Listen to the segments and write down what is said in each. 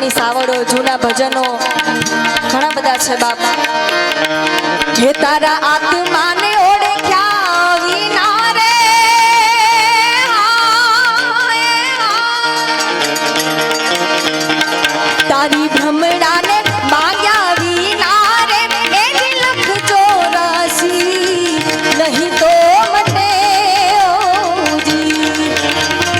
જૂની સાવડો જૂના ભજનો ઘણા બધા છે બાપ જે તારા આત્માને ઓળખ્યા વિના રે તારી ભ્રમણાને માગ્યા વિના રે એની લખ 84 નહીં તો મને ઓજી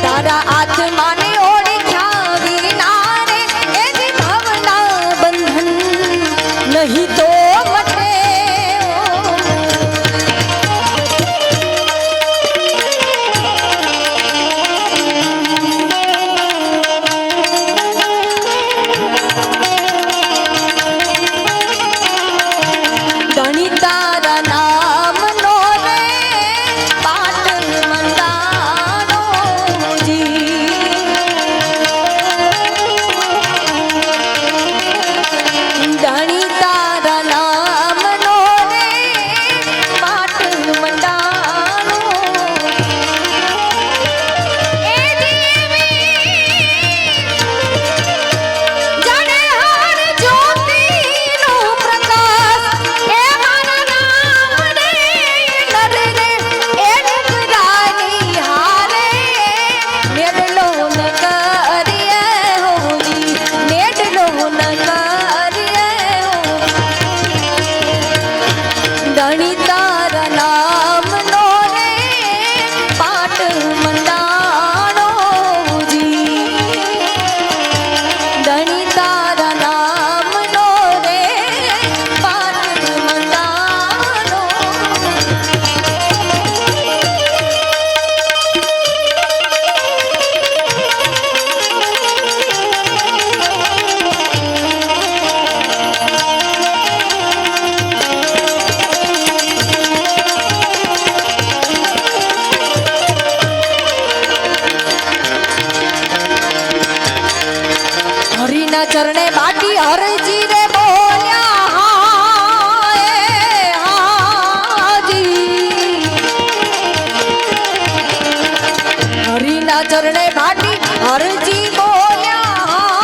તારા આત્માને ઓળખ્યા વિના રે એની ભાવના બંધન નહીં તો चरणे बाटी हरजी रे बोल्या हाजी हरिना चरणे बाटी हरजी बोल्या हाजी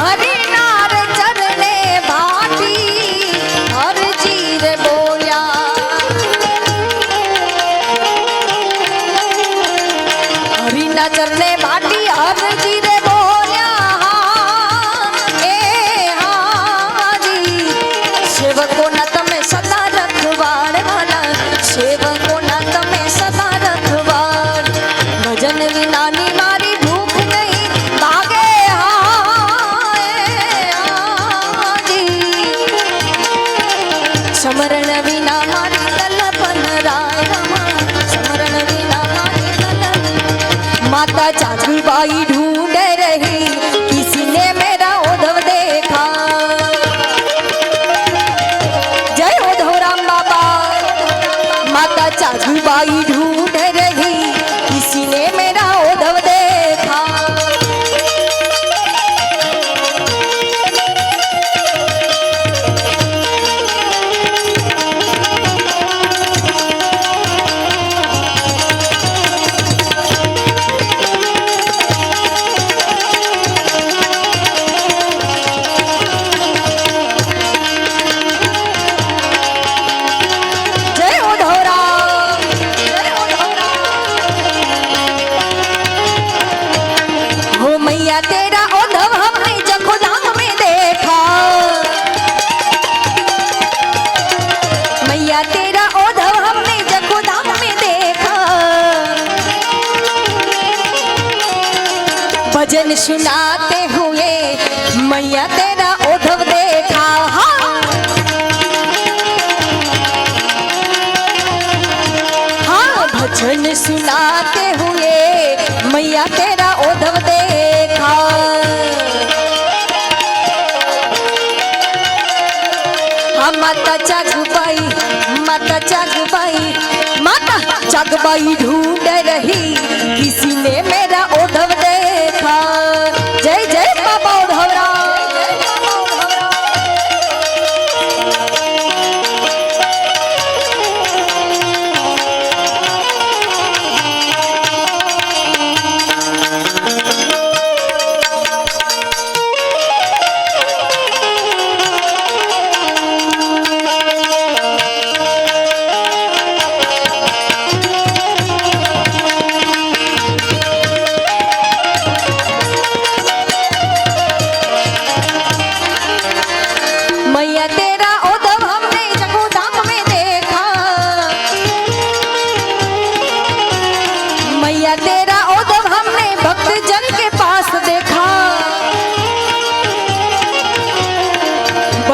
हरिना रे चरणे बाटी हरजी रे बोल्या चरणे बाटी हरजी रे बोल्या हाजी सेवकों ना तमे सदा रखवाड़ वाला सेवकों ना तमे सदा रखवाड़ भजन विनानी मारी भूख नहीं भागे हाजी समरण विना मारी तलपन राय समरण विना मारी तलपन माता जागूबाई ढूंढ रही किसी ने मेरा उद्धव देखा जय उद्धव राम बाबा माता जागूबाई ढूंढ रही किसी ने मेरा उद्धव देखा तेरा उद्धव हमने जखुदाम में देखा मैया तेरा उद्धव हमने जखुदाम में देखा भजन सुनाते हुए मैया तेरा उद्धव देखा हाँ भजन सुनाते हुए मैया तेरा उद्धव देखा माता जागबाई माता जागबाई ढूंढ रही किसी ने मेरा उद्धव देखा जय जय बाबा उद्धवराव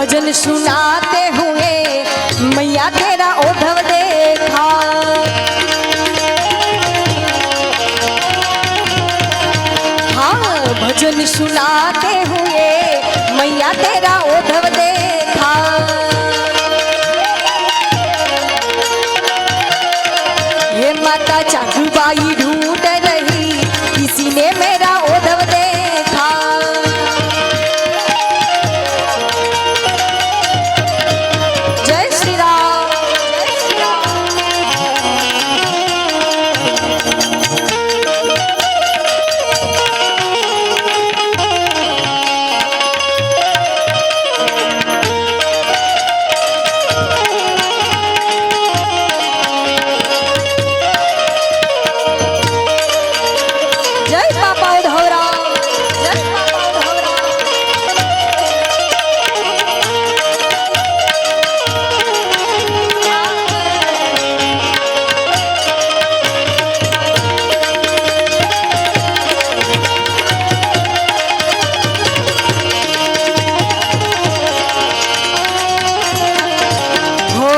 भजन सुनाते हुए मैया तेरा ओढ़व देखा। हाँ भजन सुनाते हुए मैया तेरा ओढ़व देखा। ये माता चाचूबाई ढूंढ रही किसी ने मेरा ओढ़व देखा। जय श्री राम, जय श्री राम। जय बाबा उधौरा, जय बाबा उधौरा। हो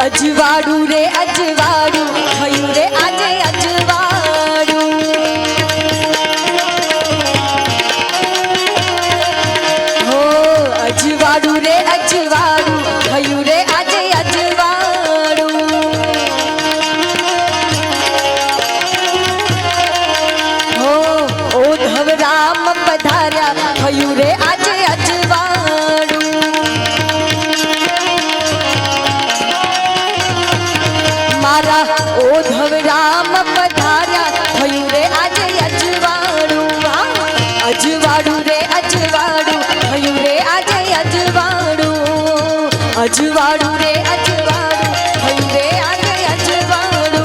अजवाड़ू रे अजवाड़ू भयू रे आजे अजवाड़ू। हो अजवाड़ू रे अजवाड़ू भयू रे आजे अजवाड़ू। हो ओधव राम पधार्या भयू रे आजे अजवाड़ू। मारा ओधव राम पधार्या भयू रे आजे अजवाड़ू। अजवाड़ू रे अजवाड़ू भयू रे आजे अजवाड़ू। अजवाड़ू रे अजवाड़ू भयू रे आजे अजवाड़ू।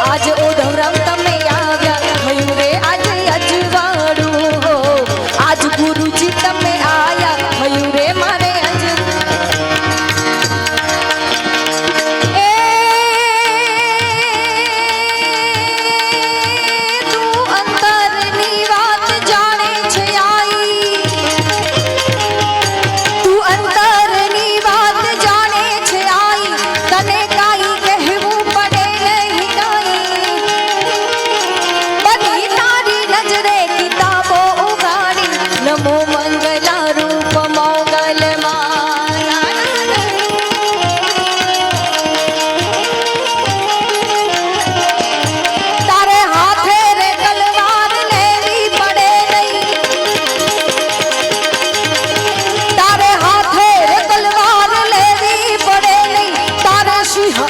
आज ओधव राम तमे आव्या भयू रे आजे अजवाड़ू। आज गुरुजी तमे आया भयू रे मारे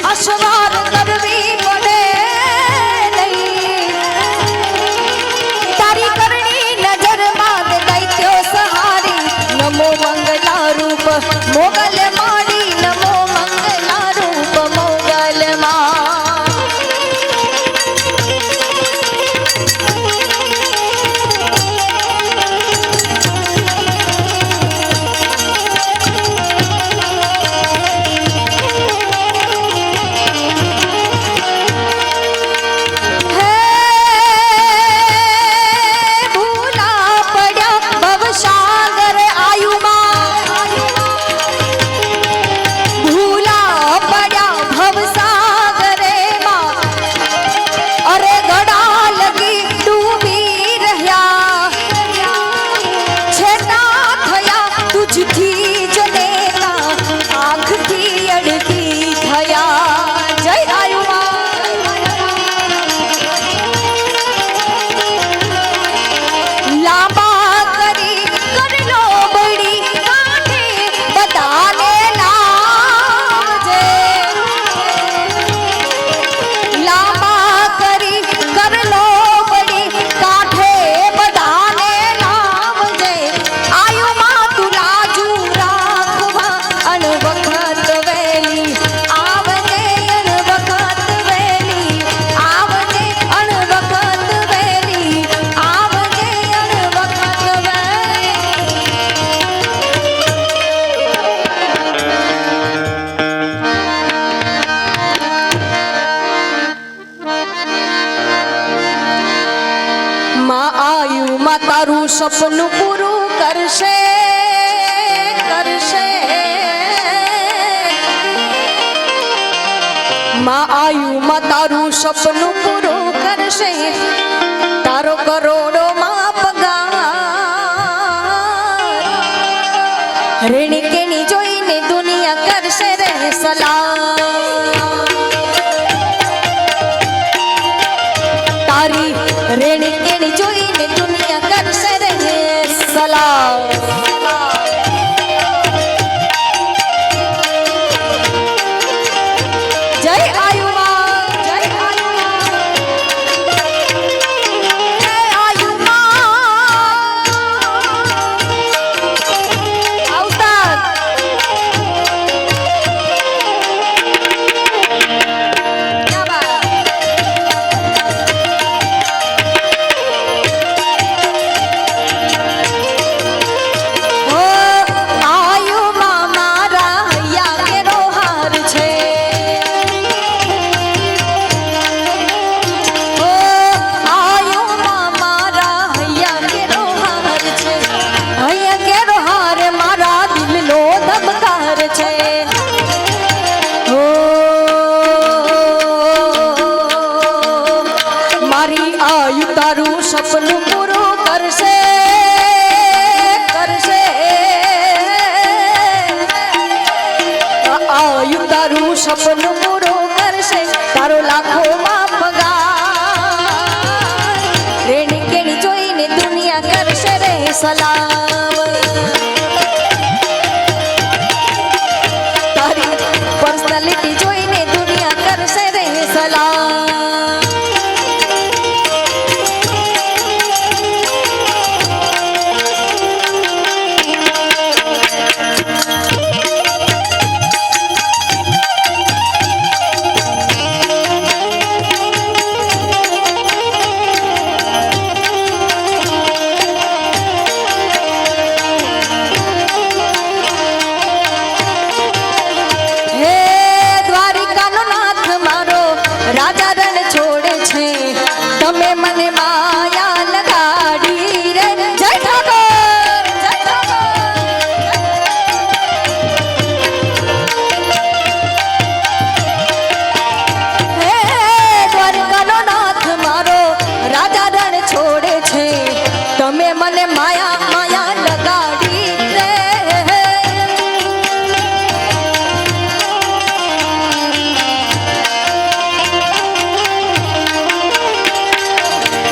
अशवार करवी पड़े नहीं। तारी करनी नजर मांग दैत्यो सहारी। नमो मंगला रूप मोगल माड़ी। नमो मंगला रूप मोगल माँ। તારું સપનું પૂરું કરશે કરશે સપનું પૂરું કરશે તારો કરોડો માં પગાર રેણી કેણી જોઈને દુનિયા કરશે રે સલામ તારી રેણી કેણી જોઈને દુનિયા કરશે રે સલામ જય આયુમાં જય આયુમાં આવતા ક્યા બાત હો આયુમાં મારા હૈયા કેરો હાર છે હો આયુમાં મારા હૈયા કેરો હાર છે હૈયા કેરો હાર મારા દિલનો ધબકાર છે હો મારી આયુ તારું સપનું પૂરું કરશે કરશે આયુ તારું સપનું પૂરું કરશે તારો લાખોમાં પગાર રેણી કેણી જોઈને દુનિયા કરશે રે સલામ તારી પર્સનાલિટી જોઈને દુનિયા કરશે રે સલામ હે દ્વારિકાનો નાથ મારો રાજા રણ છોડે છે તમે મને માયા લગાડી રે જય ઠાકોર જય ઠાકોર હે દ્વારિકાનો નાથ મારો રાજા રણ છોડે છે તમે મને માયા માયા લગાડી રે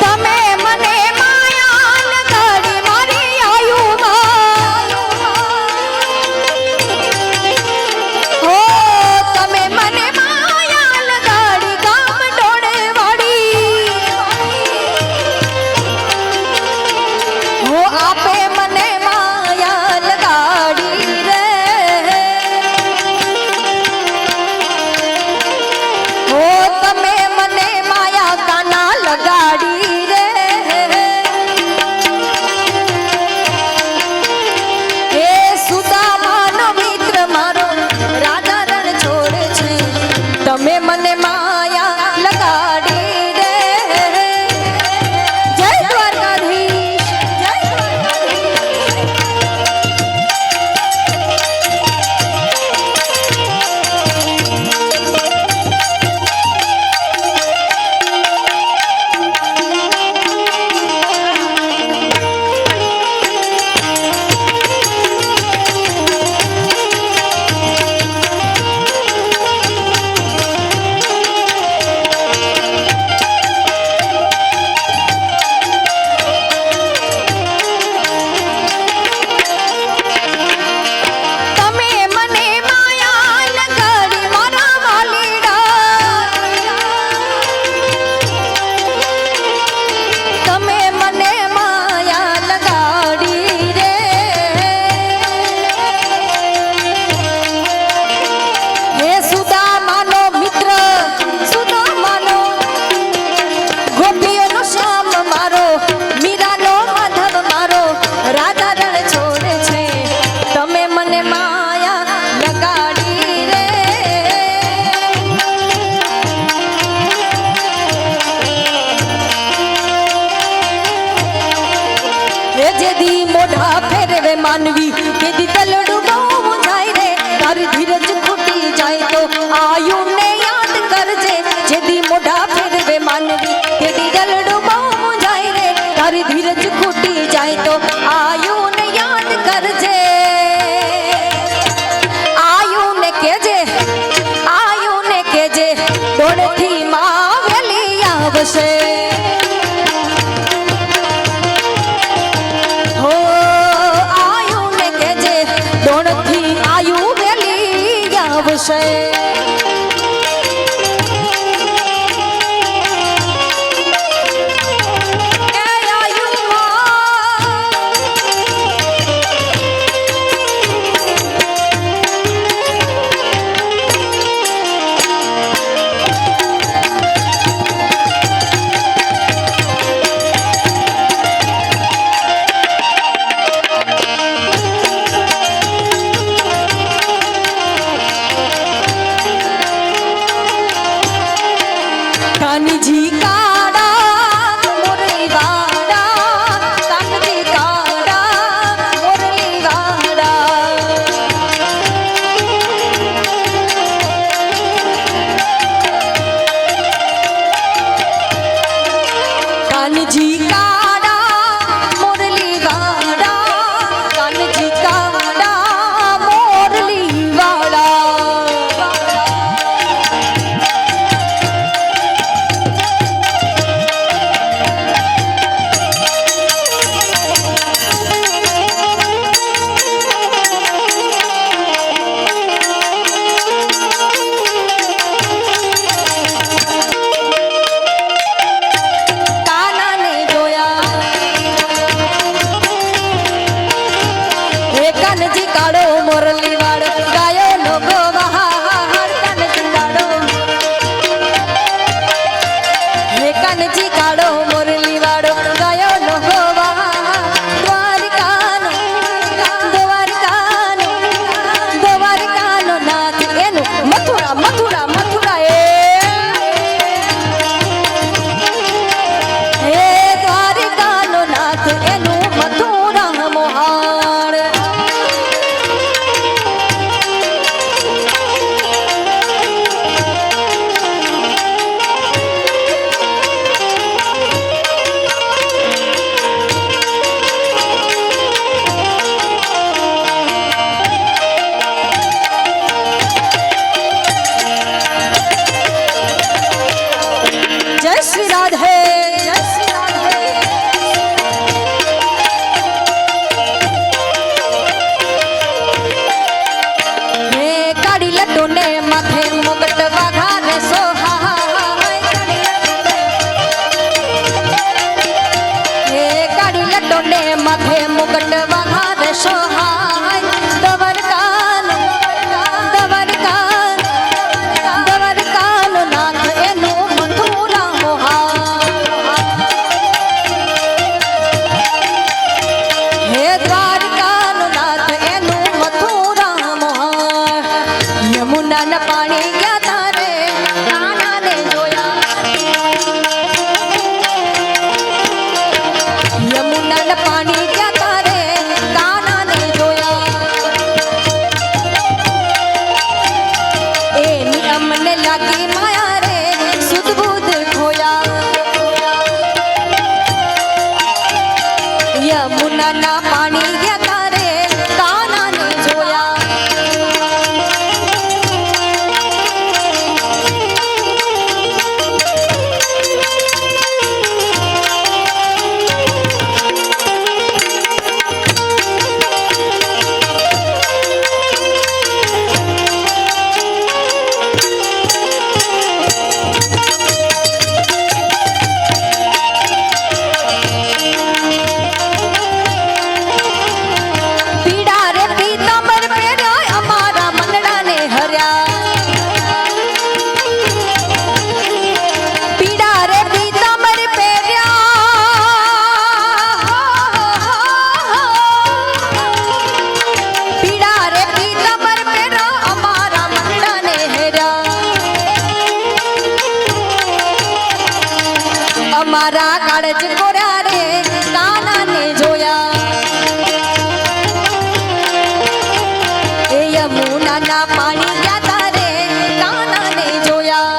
તમે મને માયા લગાડી મારી આયુમાં હો તમે મને માયા લગાડી ગામ ડોળે વાળી હો આપે મને માયા લગાડી રે હો તમે મને માયા કાના લગાડી રે હે સુદામાનો મિત્ર મારો રાજા રણ છોડે છે તમે મને માયા લગાડી રે જય દ્વારકાધીશ જય તમે મને માયા લગાડી મારા વાલીડા તમે મને માયા લગાડી રે હે સુદામાનો મિત્ર સુદામાનો ગોપીઓનો શ્યામ મારો મીરાનો માધવ મારો રાજા રણ છોડે છે તમે મને માયા લગાડી રે હે જેદી મોઢા ફેરવે માનવી તેદી તલડું બહુ જાય રે તારી ધીરજ ખૂટી જાય તો આયુને યાદ કરજે જેદી મોઢા તારી ધીરજ ખૂટી જાય તો આયુને યાદ કરજે, આયુને કેજે, આયુને કેજે દોડથી માં વેલી આવશે. હો આયુને કેજે દોડથી આયુ વેલી આવશે. કાનજી કાડા મોરલી વાડા, કાનજી કાડા મોરલી વાડા. કાનજી કાડા મોરલી વાડા, કાનજી કાડા મોરલી વાડા. કાનજી કાળો મોરલી વાળો ગાયો લોકો બહાર. કાનજી કાળો, હે કાનજી કાળો મોરલી વાળો ગાયો લોકો બહાર. દ્વારકાનો, દ્વારકાનો, દ્વારકાનો નાથ એનું મથુરા, મથુરા, મથુરા. હે દ્વારકાનો નાથ એનું મથુરા મોહાર. जय श्री राधे, जय श्री राधे. हे काड़ी लड्डू ने माथे मुकुट वाघारे सोहाय. हे काड़ी लड्डू ने माथे मुकुट वाघारे सोहाय. દ્વારકાનો, દ્વારકાનો, દ્વારકાનો નાથ એનું મથુરા મોહાર. હે દ્વારકાનો નાથ એનું મથુરા મોહાર. યમુનાના પાણી ગયા તારે કાનાને જોયા, યમુનાના પાણી ગયા તારે કાનાને જોયા. એની અમને લાગી માયા રે સુધ બુધ ખોયા. યમુનાના પાણી ગયા તારે કાનાને જોયા. મારા કાળજ કોર્યા રે કાનાને જોયા એ યમુનાના પાણી ગયા તારે કાનાને જોયા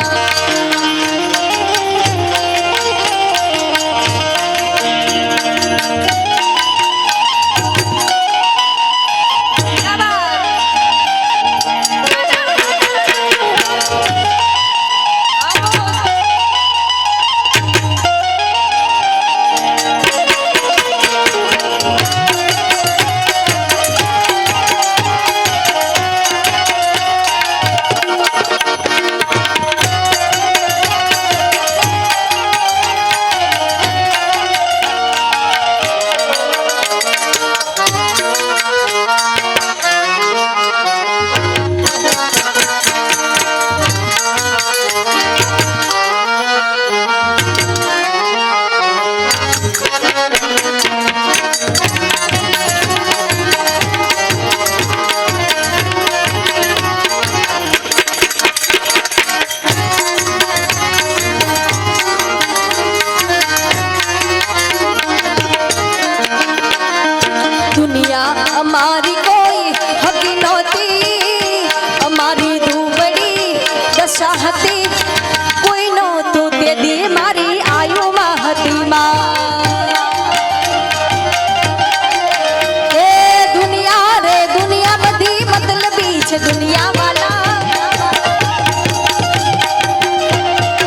છે દુનિયા વાલા,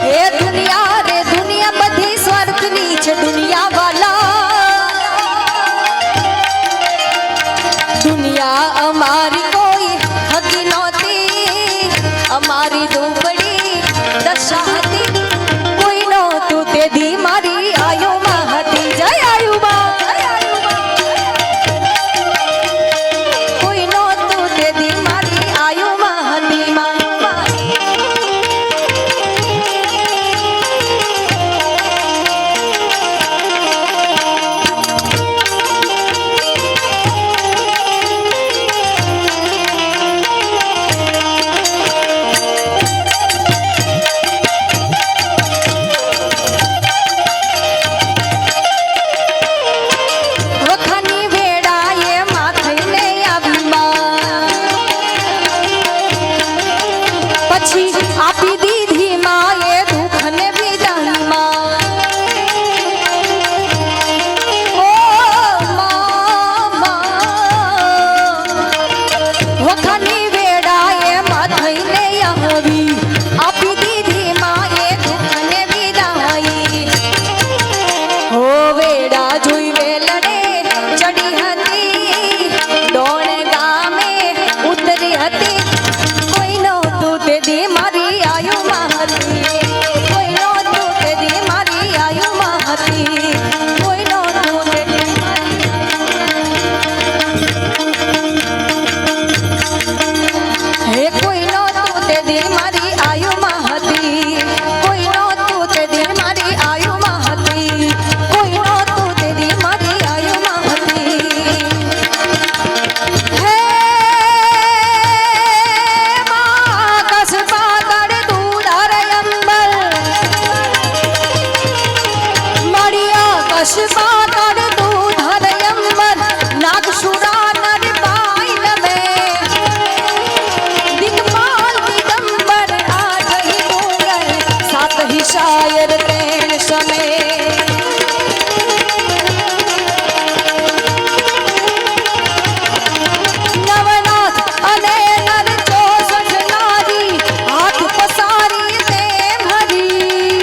હે દુનિયા રે દુનિયા બધી સ્વાર્થની છે દુનિયા વાલા, દુનિયા અમારી કોઈ હકી નહોતી, અમારી દુબળી દશા હતી, કોઈ નહોતું તે દી મારી આયુમાં હતી. જય આયુમાં, કોઈ નહોતું તે દી મારી આયુમાં હતી. વખાની વેળાએ માથઈને આવી પછી આપી દીધી માએ દુઃખને વિદાયમાં. ઓ મામા, વખાની વેળાએ માથઈને આવી આપી દીધી માએ દુઃખને વિદાય. હો વેડા જોઈ વેલડે ચડી હતી, ડોણ ગામે ઉતરી હતી, કોઈ નહોતું તે દી મારી આયુમાં હતી, કોઈ નહોતું તે દી મારી આયુમાં હતી, કોઈ નહોતું તે દી હે કોઈ નહોતું તે દી મારી આયુમાં હતી, કોઈ નહોતું તે દી મારી આયુમાં હતી, કોઈ નહોતું તે દી મારી આયુમાં હતી. હે માં કસબા કર દૂધાર અંબર, મળ્યા કસબા કર દૂધાર અંબર, નાગસુરા નર પાઈ નમે, દિગપાલ દિગંબર આઠ ડુંગર, સાત હી શાયર પ્રેમ સમે. નવનાથ અને નર 64 નારી, હાથ પસારી તે ભરી,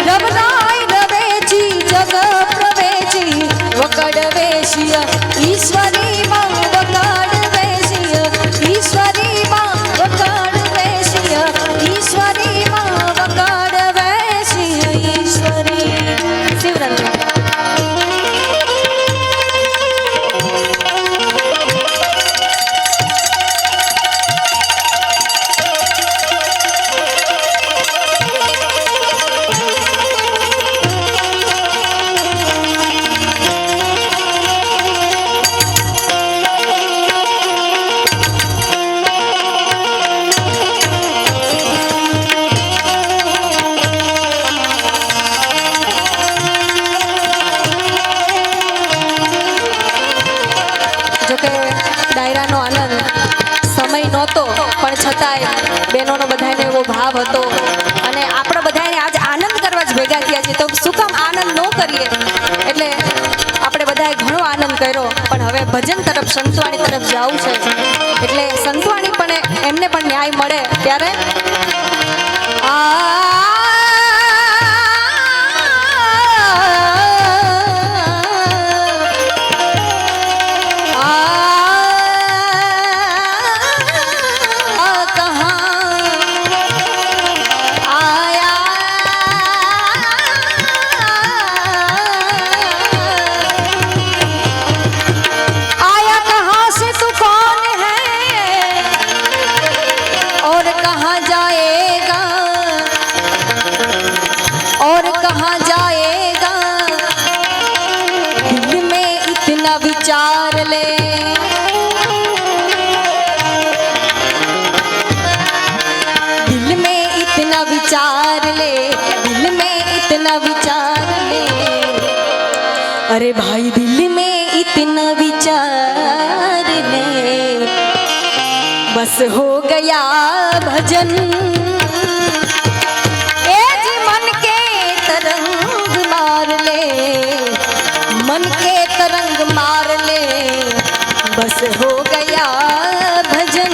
રવરાય રવેચી જગ પ્રવેચી, વકડ વેશિય ઈશ્વરી માં, વકડ વેશિય ઈશ્વરી માં, વકડ વેશિય ઈશ્વરી માં, વકડ વેશિય ઈશ્વરી. શિવરંગ જોકે ડાયરાનો આનંદ સમય નહોતો, પણ છતાંય બહેનોનો બધાને એવો ભાવ હતો અને આપણે બધાને આજ આનંદ કરવા જ ભેગા થયા છીએ, તો શું કામ આનંદ ન કરીએ. એટલે આપણે બધાએ ઘણો આનંદ કર્યો, પણ હવે ભજન તરફ સંતવાણી તરફ જવું છે, એટલે સંતવાણી પણ એમને પણ ન્યાય મળે ત્યારે विचार ले, दिल में इतना विचार ले, दिल में इतना विचार ले, अरे भाई दिल में इतना विचार ले, बस हो गया भजन, ए जी मन के तरंग मार ले, मन के तरंग मार ले, बस हो गया भजन।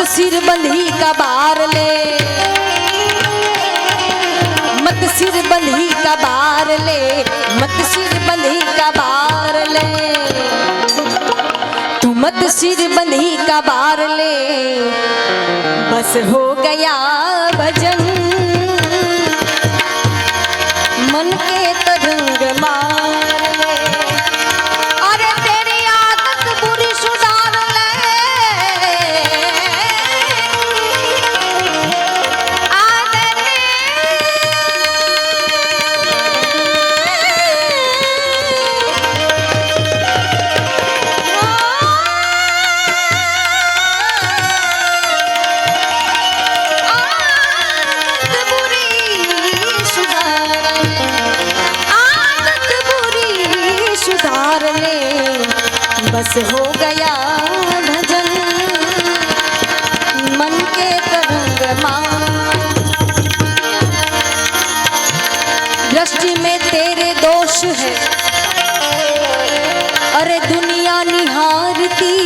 मत सिर बंधी का बार ले, मत सिर बंधी का बार ले, मत सिर बंधी का बार ले, तू मत सिर बंधी का बार ले, बस हो गया भजन मन के तरंग मार ले। अरे तेरी आदत बुरी सुधार ले, बस हो गया भजन मन के तरंग मार। दृष्टि में तेरे दोष है, अरे दुनिया निहारती,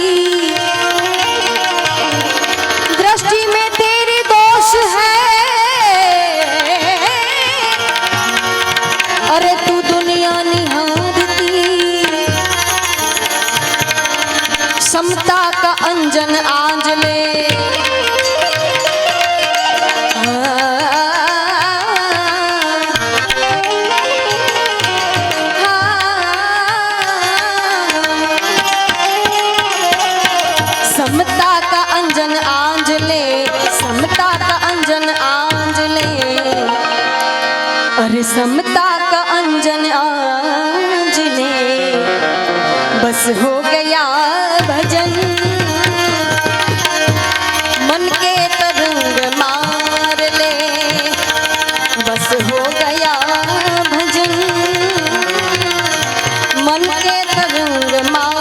दृष्टि में तेरे दोष है, अरे तू दुनिया निहारती, समता का अंजन आंज ले, समता का अंजन आंज ले, समता का अंजन आंज ले, अरे समता का अंजन आंज ले, बस हो गया भजन मन के तरंग मार ले, बस हो गया भजन मन के तरंग मार।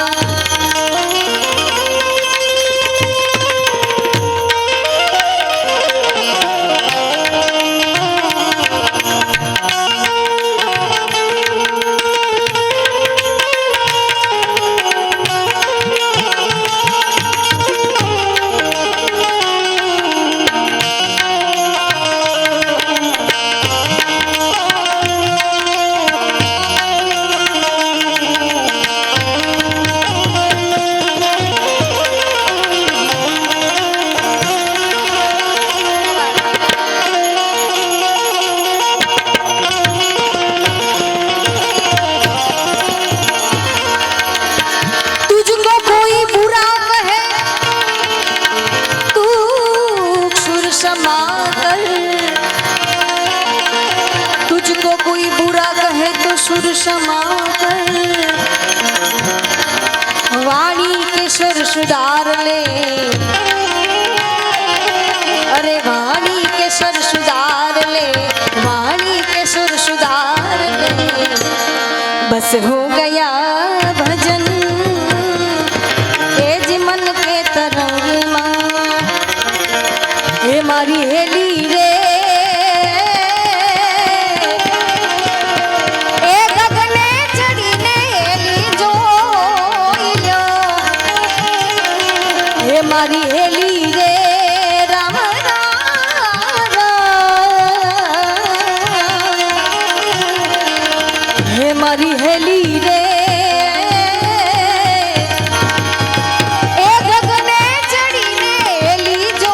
तुझको कोई बुरा कहे तो सुर क्षमा कर, वाणी के सुर सुधार ले, अरे वाणी के सुर सुधार ले, वाणी के सुर सुधार ले, बस हो गया भजन ए जी मन के तरंग मां। हे मारी हेली रे, मारी हेली रे राम राम, हे मारी हेली रे, ए गगने चढ़ी ने हेली जो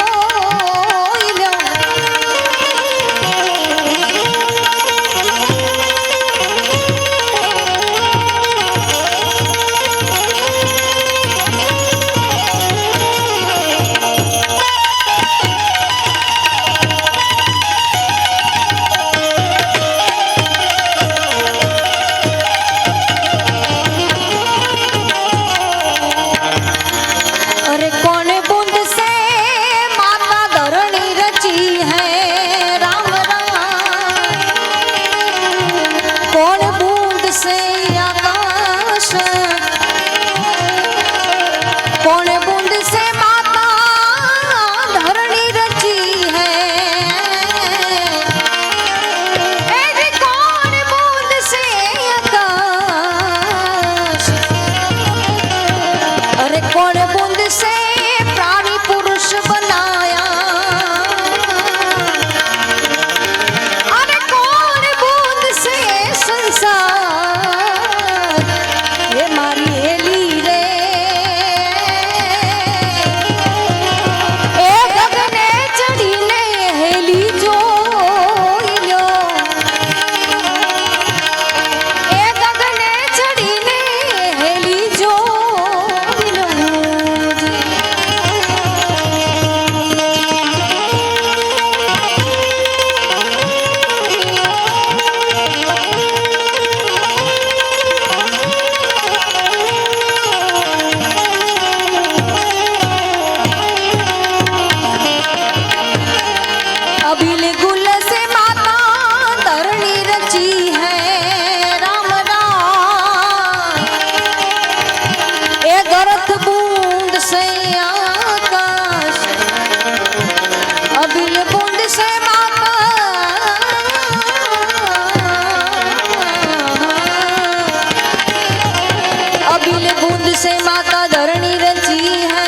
से माता धरणी रची है,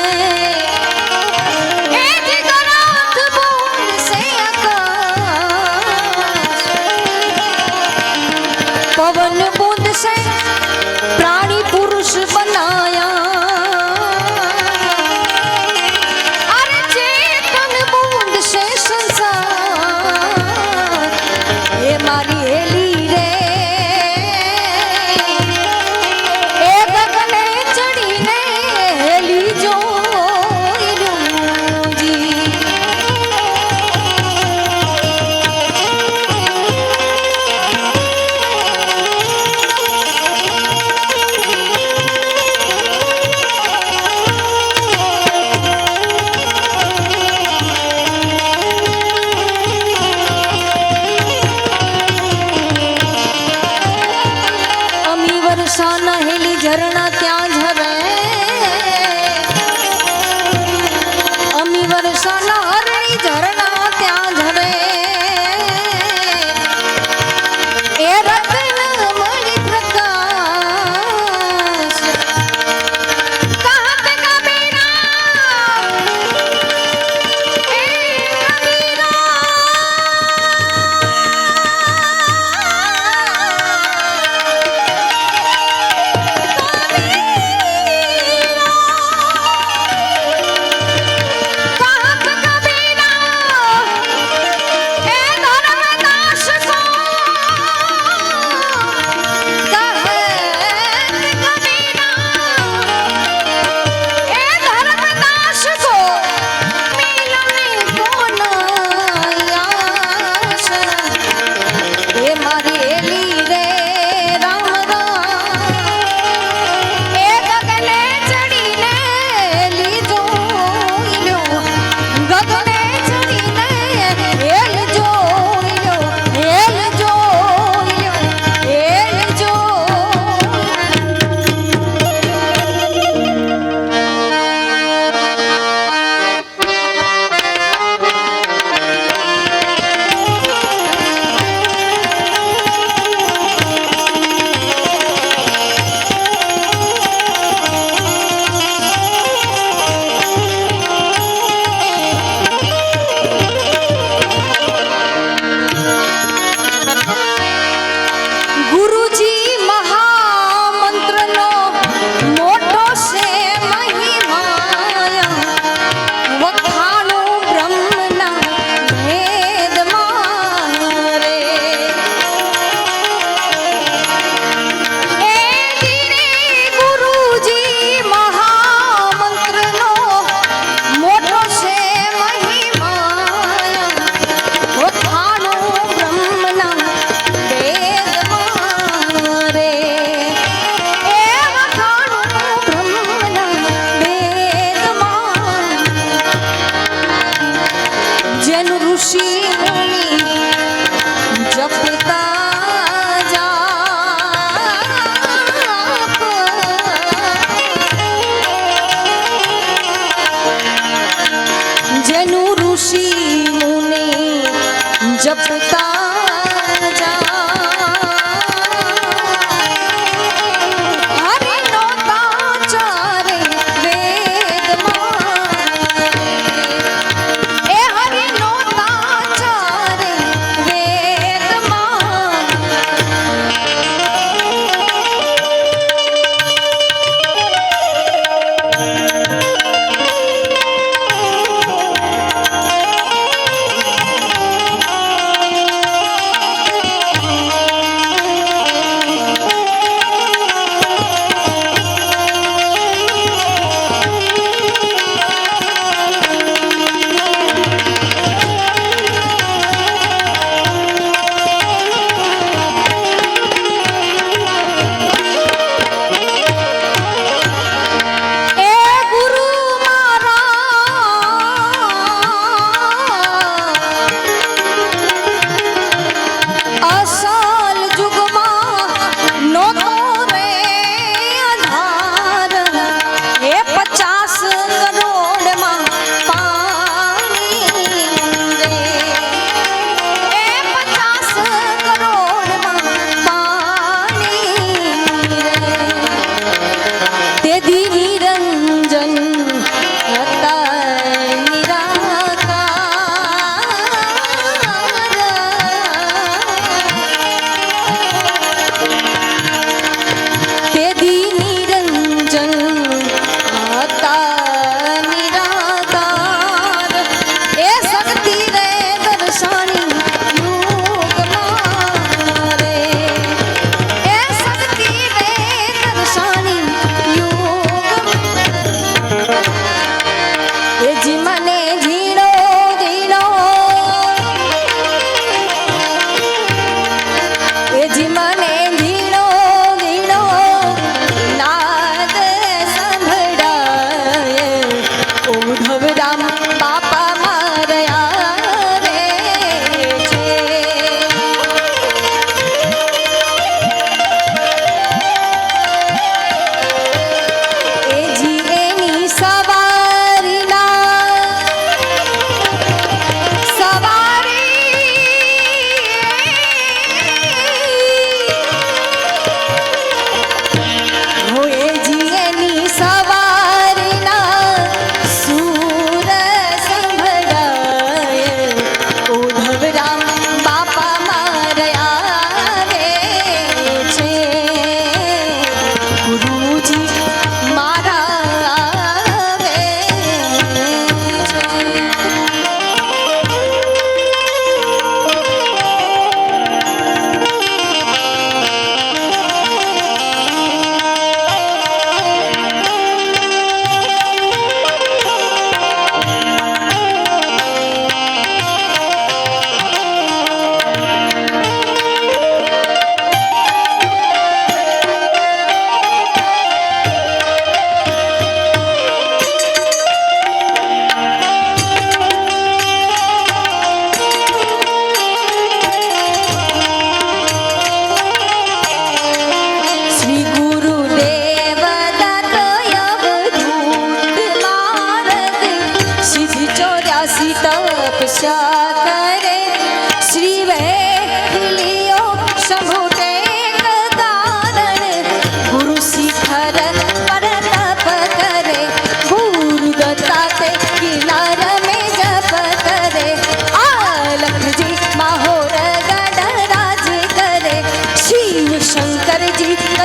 एक गरात बूंद से आकाश, पवन बूंद से प्राणी पुरुष बनाया, अरे चेतन बूंद से संसार, ये मारी हेली रे ए गगने चढ़ीने हेली जोईरूं जी। अमी वर्षा नहेली झरना क्या झरे, अमी वर्षा नहरणी झरना क्या झरे, ए रतन मणि प्रकाश कहत कबीरा, ए कबीरा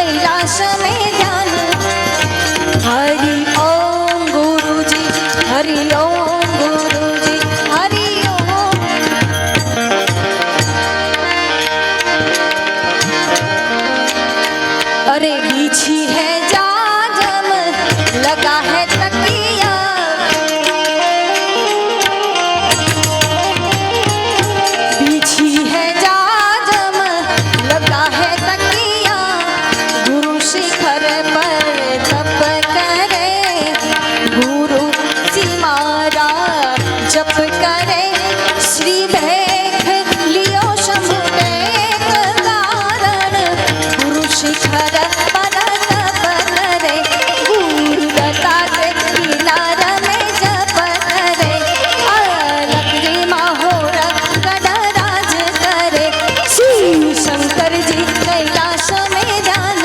कैलाश में ध्यान। हरि ओम गुरुजी, हरि ओम गुरुजी, हरि ओम। अरे बिछी है जाजम, लगा है तकिया, बिछी है जाजम, लगा है तकिया। गुरु शिखर पर तप करे, गुरु सिमारा जप करे। श्री भेख लियो शंभु टेक कारण, गुरु शिखर पर तप करे, गुरु दत्तात्रेय किनार में जप करे। अलग री माहोर गणराज करे, शिव शंकर जी कैलाश में ध्यान।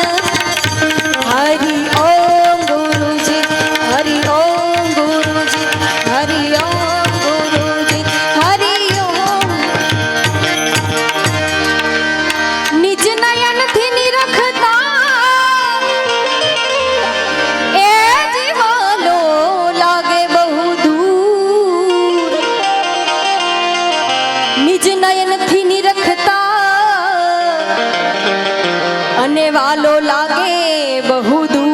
हरि ओम गुरुजी, हरि ओम गुरुजी, हरि ओम गुरुजी, हरि ओम। निज नयन थी निरखता, ए जीवालो लागे बहु दूर। निज नयन थी निरखता, अने वालो लागे बहु दूर।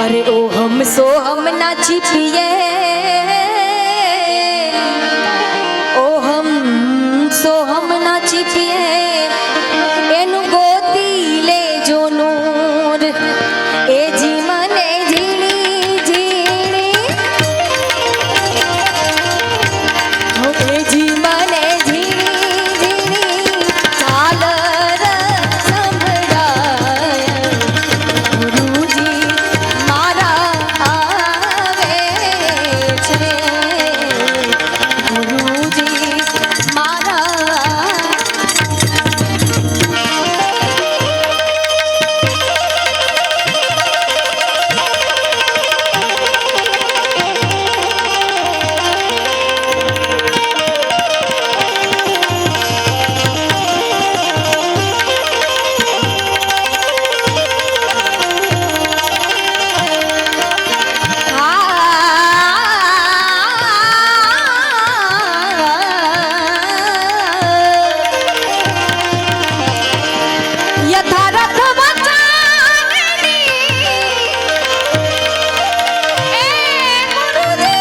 अरे ओ हम सो हम ना छिपिए, ओ हम सो हम ना छिपिए। एनु गोती ले जो नूर, ए जी मने झीणी झीणी, हो ए जी मने झीणी झीणी झालर संभળાય। ગુરુજી મારા આવે છે, ગુરુજી મારા। यथारथ वचननी, ए गुरुजी।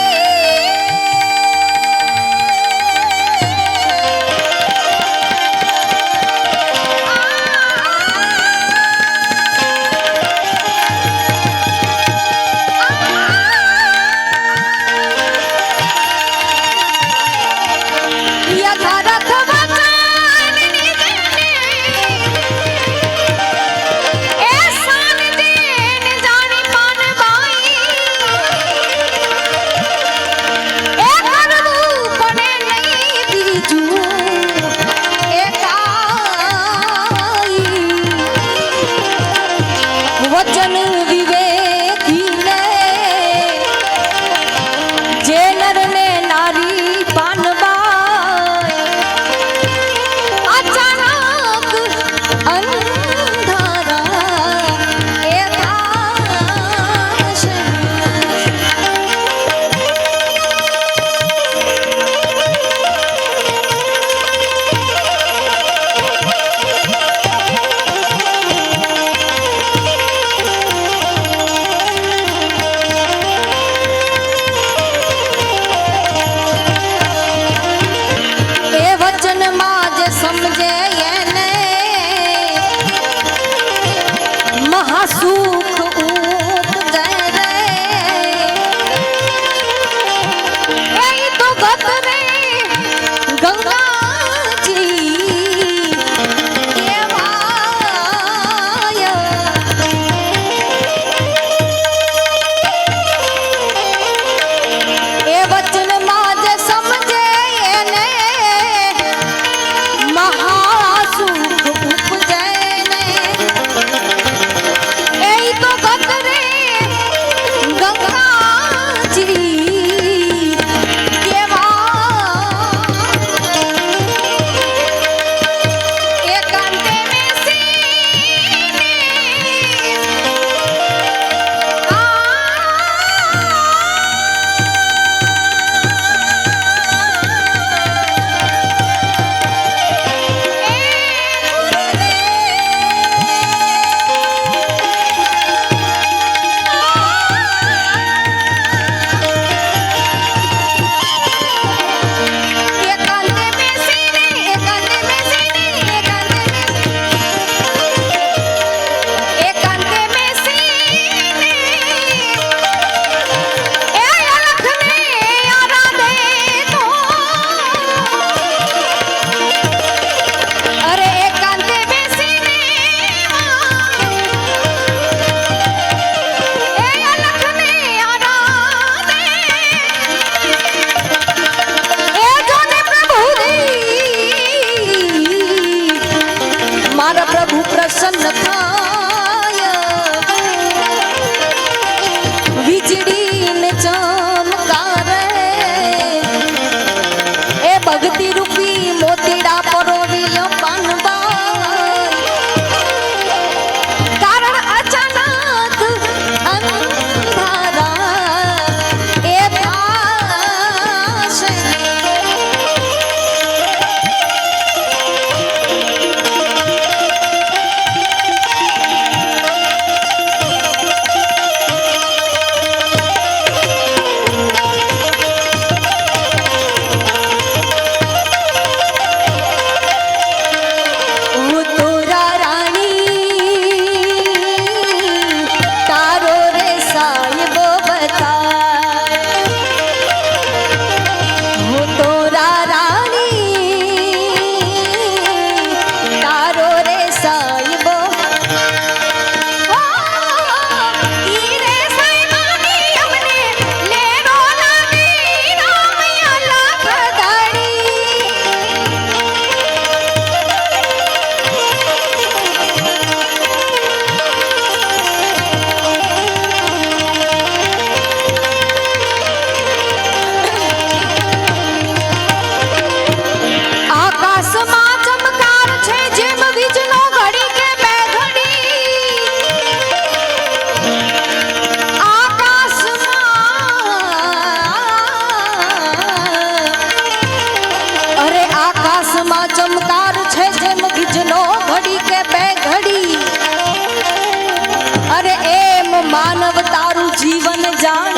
यथारथ वचननी ए सान देन जानी पान बाई, ए करवू पड़े नहीं बीजू, ए काई। वचन विवेकी ने, जे नर ने नारी पान बाई। अचानक अंधारा ए आकाश। जान